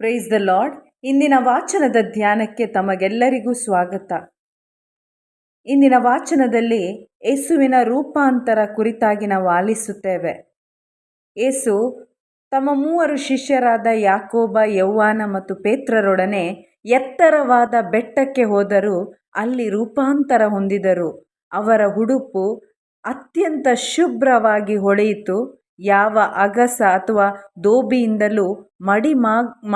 Price the lord. ಇಂದಿನ ವಾಚನದ ಧ್ಯಾನಕ್ಕೆ ತಮಗೆಲ್ಲರಿಗೂ ಸ್ವಾಗತ. ಇಂದಿನ ವಾಚನದಲ್ಲಿ ಯೇಸುವಿನ ರೂಪಾಂತರ ಕುರಿತಾಗಿ ನಾವು ಆಲಿಸುತ್ತೇವೆ. ಯೇಸು ತಮ್ಮ 3 ಶಿಷ್ಯರಾದ ಯಾಕೋಬ, ಯೌವಾನ ಮತ್ತು ಪೇತ್ರರೊಡನೆ ಎತ್ತರವಾದ ಬೆಟ್ಟಕ್ಕೆ ಹೋದರು. ಅಲ್ಲಿ ರೂಪಾಂತರ ಹೊಂದಿದರು. ಅವರ ಉಡುಪು ಅತ್ಯಂತ ಶುಭ್ರವಾಗಿ ಹೊಳೆಯಿತು. ಯಾವ ಅಗಸ ಅಥವಾ ದೋಬಿಯಿಂದಲೂ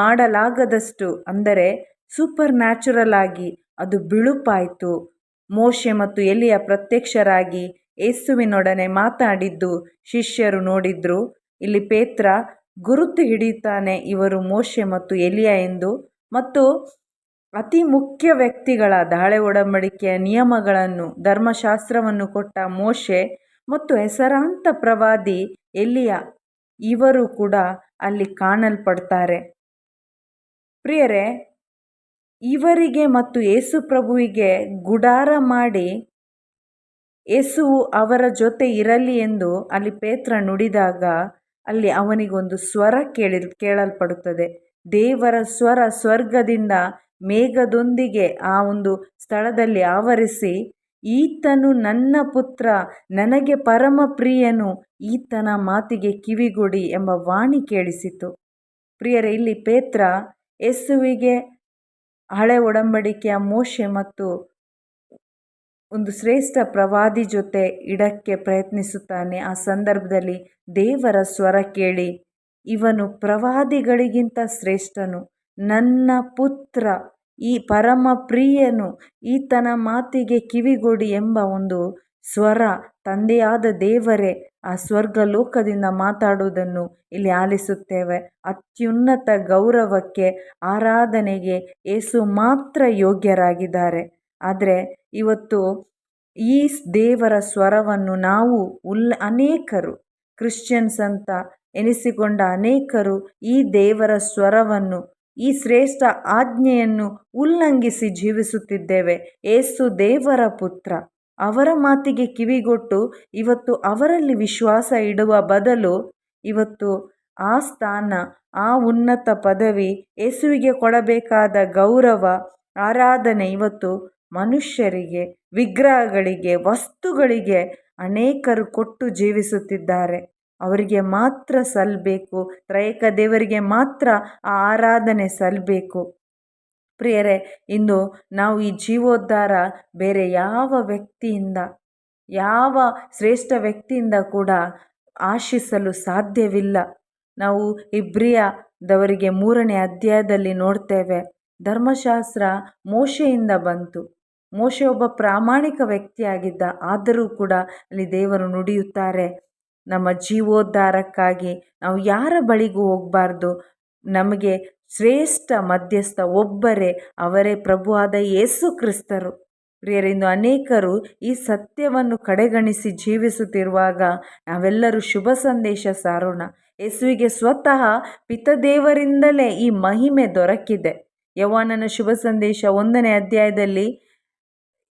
ಮಾಡಲಾಗದಷ್ಟು, ಅಂದರೆ ಸೂಪರ್ ನ್ಯಾಚುರಲ್ ಆಗಿ ಅದು ಬಿಳುಪಾಯಿತು. ಮೋಶೆ ಮತ್ತು ಎಲಿಯ ಪ್ರತ್ಯಕ್ಷರಾಗಿ ಯೇಸುವಿನೊಡನೆ ಮಾತಾಡಿದ್ದು ಶಿಷ್ಯರು ನೋಡಿದ್ರು. ಇಲ್ಲಿ ಪೇತ್ರ ಗುರುತು ಹಿಡಿಯುತ್ತಾನೆ, ಇವರು ಮೋಶೆ ಮತ್ತು ಎಲಿಯ ಎಂದು. ಮತ್ತು ಅತಿ ಮುಖ್ಯ ವ್ಯಕ್ತಿಗಳಾದ ಹಳೆ ಒಡಂಬಡಿಕೆಯ ನಿಯಮಗಳನ್ನು, ಧರ್ಮಶಾಸ್ತ್ರವನ್ನು ಕೊಟ್ಟ ಮೋಶೆ ಮತ್ತು ಹೆಸರಾಂತ ಪ್ರವಾದಿ ಎಲಿಯ, ಇವರು ಕೂಡ ಅಲ್ಲಿ ಕಾಣಲ್ಪಡ್ತಾರೆ. ಪ್ರಿಯರೇ, ಇವರಿಗೆ ಮತ್ತು ಯೇಸು ಪ್ರಭುವಿಗೆ ಗುಡಾರ ಮಾಡಿ ಯೇಸುವು ಅವರ ಜೊತೆ ಇರಲಿ ಎಂದು ಅಲ್ಲಿ ಪೇತ್ರ ನುಡಿದಾಗ ಅಲ್ಲಿ ಅವನಿಗೊಂದು ಸ್ವರ ಕೇಳಲ್ಪಡುತ್ತದೆ. ದೇವರ ಸ್ವರ ಸ್ವರ್ಗದಿಂದ ಮೇಘದೊಂದಿಗೆ ಆ ಒಂದು ಸ್ಥಳದಲ್ಲಿ ಆವರಿಸಿ, ಈತನು ನನ್ನ ಪುತ್ರ, ನನಗೆ ಪರಮ ಪ್ರಿಯನು, ಈತನ ಮಾತಿಗೆ ಕಿವಿಗೊಡಿ ಎಂಬ ವಾಣಿ ಕೇಳಿಸಿತು. ಪ್ರಿಯರೇ, ಇಲ್ಲಿ ಪೇತ್ರ ಯೇಸುವಿಗೆ ಹಳೆ ಒಡಂಬಡಿಕೆಯ ಮೋಶೆ ಮತ್ತು ಒಂದು ಶ್ರೇಷ್ಠ ಪ್ರವಾದಿ ಜೊತೆ ಇಡಕ್ಕೆ ಪ್ರಯತ್ನಿಸುತ್ತಾನೆ. ಆ ಸಂದರ್ಭದಲ್ಲಿ ದೇವರ ಸ್ವರ ಕೇಳಿ, ಇವನು ಪ್ರವಾದಿಗಳಿಗಿಂತ ಶ್ರೇಷ್ಠನು, ನನ್ನ ಪುತ್ರ, ಈ ಪರಮ ಪ್ರಿಯನು, ಈತನ ಮಾತಿಗೆ ಕಿವಿಗೊಡಿ ಎಂಬ ಒಂದು ಸ್ವರ ತಂದೆಯಾದ ದೇವರೇ ಆ ಸ್ವರ್ಗ ಲೋಕದಿಂದ ಮಾತಾಡುವುದನ್ನು ಇಲ್ಲಿ ಆಲಿಸುತ್ತೇವೆ. ಅತ್ಯುನ್ನತ ಗೌರವಕ್ಕೆ, ಆರಾಧನೆಗೆ ಯೇಸು ಮಾತ್ರ ಯೋಗ್ಯರಾಗಿದ್ದಾರೆ. ಆದರೆ ಇವತ್ತು ಈ ದೇವರ ಸ್ವರವನ್ನು ನಾವು ಅನೇಕರು ಕ್ರಿಶ್ಚಿಯನ್ಸ್ ಅಂತ ಎನಿಸಿಕೊಂಡ ಅನೇಕರು ಈ ದೇವರ ಸ್ವರವನ್ನು, ಈ ಶ್ರೇಷ್ಠ ಆಜ್ಞೆಯನ್ನು ಉಲ್ಲಂಘಿಸಿ ಜೀವಿಸುತ್ತಿದ್ದೇವೆ. ಯೇಸು ದೇವರ ಪುತ್ರ, ಅವರ ಮಾತಿಗೆ ಕಿವಿಗೊಟ್ಟು ಇವತ್ತು ಅವರಲ್ಲಿ ವಿಶ್ವಾಸ ಇಡುವ ಬದಲು ಇವತ್ತು ಆ ಸ್ಥಾನ, ಆ ಉನ್ನತ ಪದವಿ, ಯೇಸುವಿಗೆ ಕೊಡಬೇಕಾದ ಗೌರವ, ಆರಾಧನೆ ಇವತ್ತು ಮನುಷ್ಯರಿಗೆ, ವಿಗ್ರಹಗಳಿಗೆ, ವಸ್ತುಗಳಿಗೆ ಅನೇಕರು ಕೊಟ್ಟು ಜೀವಿಸುತ್ತಿದ್ದಾರೆ. ಅವರಿಗೆ ಮಾತ್ರ ಸಲ್ಲಬೇಕು, ತ್ರಯೇಕ ದೇವರಿಗೆ ಮಾತ್ರ ಆ ಆರಾಧನೆ ಸಲ್ಲಬೇಕು. ಪ್ರಿಯರೇ, ಇಂದು ನಾವು ಈ ಜೀವೋದ್ಧಾರ ಬೇರೆ ಯಾವ ವ್ಯಕ್ತಿಯಿಂದ, ಯಾವ ಶ್ರೇಷ್ಠ ವ್ಯಕ್ತಿಯಿಂದ ಕೂಡ ಆಶಿಸಲು ಸಾಧ್ಯವಿಲ್ಲ. ನಾವು ಇಬ್ರಿಯದವರಿಗೆ 3ನೇ ಅಧ್ಯಾಯದಲ್ಲಿ ನೋಡ್ತೇವೆ, ಧರ್ಮಶಾಸ್ತ್ರ ಮೋಶೆಯಿಂದ ಬಂತು. ಮೋಶೆ ಒಬ್ಬ ಪ್ರಾಮಾಣಿಕ ವ್ಯಕ್ತಿಯಾಗಿದ್ದ. ಆದರೂ ಕೂಡ ಅಲ್ಲಿ ದೇವರು ನುಡಿಯುತ್ತಾರೆ, ನಮ್ಮ ಜೀವೋದ್ಧಾರಕ್ಕಾಗಿ ನಾವು ಯಾರ ಬಳಿಗೂ ಹೋಗಬಾರ್ದು. ನಮಗೆ ಶ್ರೇಷ್ಠ ಮಧ್ಯಸ್ಥ ಒಬ್ಬರೇ, ಅವರೇ ಪ್ರಭುವಾದ ಯೇಸು ಕ್ರಿಸ್ತರು. ಪ್ರಿಯರಿಂದ, ಅನೇಕರು ಈ ಸತ್ಯವನ್ನು ಕಡೆಗಣಿಸಿ ಜೀವಿಸುತ್ತಿರುವಾಗ ನಾವೆಲ್ಲರೂ ಶುಭ ಸಂದೇಶ ಸಾರೋಣ. ಯೇಸುವಿಗೆ ಸ್ವತಃ ಪಿತದೇವರಿಂದಲೇ ಈ ಮಹಿಮೆ ದೊರಕಿದೆ. ಯೌವಾನನ ಶುಭ ಸಂದೇಶ 1ನೇ ಅಧ್ಯಾಯದಲ್ಲಿ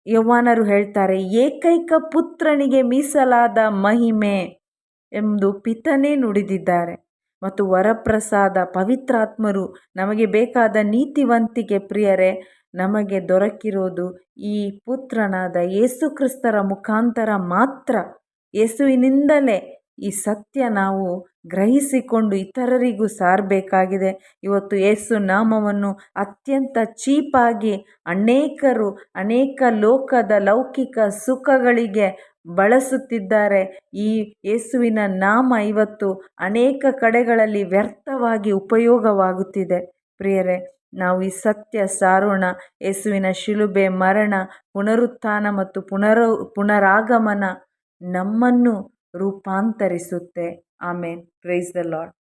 ಯೌವಾನರು ಹೇಳ್ತಾರೆ, ಏಕೈಕ ಪುತ್ರನಿಗೆ ಮೀಸಲಾದ ಮಹಿಮೆ ಎಂದು ಪಿತನೇ ನುಡಿದಿದ್ದಾರೆ. ಮತ್ತು ವರಪ್ರಸಾದ, ಪವಿತ್ರಾತ್ಮರು, ನಮಗೆ ಬೇಕಾದ ನೀತಿವಂತಿಕೆ ಪ್ರಿಯರೇ ನಮಗೆ ದೊರಕಿರೋದು ಈ ಪುತ್ರನಾದ ಯೇಸು ಕ್ರಿಸ್ತರ ಮುಖಾಂತರ ಮಾತ್ರ. ಯೇಸುವಿನಿಂದಲೇ ಈ ಸತ್ಯ ನಾವು ಗ್ರಹಿಸಿಕೊಂಡು ಇತರರಿಗೂ ಸಾರಬೇಕಾಗಿದೆ. ಇವತ್ತು ಯೇಸು ನಾಮವನ್ನು ಅತ್ಯಂತ ಚೀಪಾಗಿ ಅನೇಕ ಲೋಕದ ಲೌಕಿಕ ಸುಖಗಳಿಗೆ ಬಳಸುತ್ತಿದ್ದಾರೆ. ಈ ಯೇಸುವಿನ ನಾಮ ಇವತ್ತು ಅನೇಕ ಕಡೆಗಳಲ್ಲಿ ವ್ಯರ್ಥವಾಗಿ ಉಪಯೋಗವಾಗುತ್ತಿದೆ. ಪ್ರಿಯರೇ, ನಾವು ಈ ಸತ್ಯ ಸಾರೋಣ. ಯೇಸುವಿನ ಶಿಲುಬೆ, ಮರಣ, ಪುನರುತ್ಥಾನ ಮತ್ತು ಪುನರಾಗಮನ ನಮ್ಮನ್ನು ರೂಪಾಂತರಿಸುತ್ತೆ. ಆಮೇನ್. Praise the lord.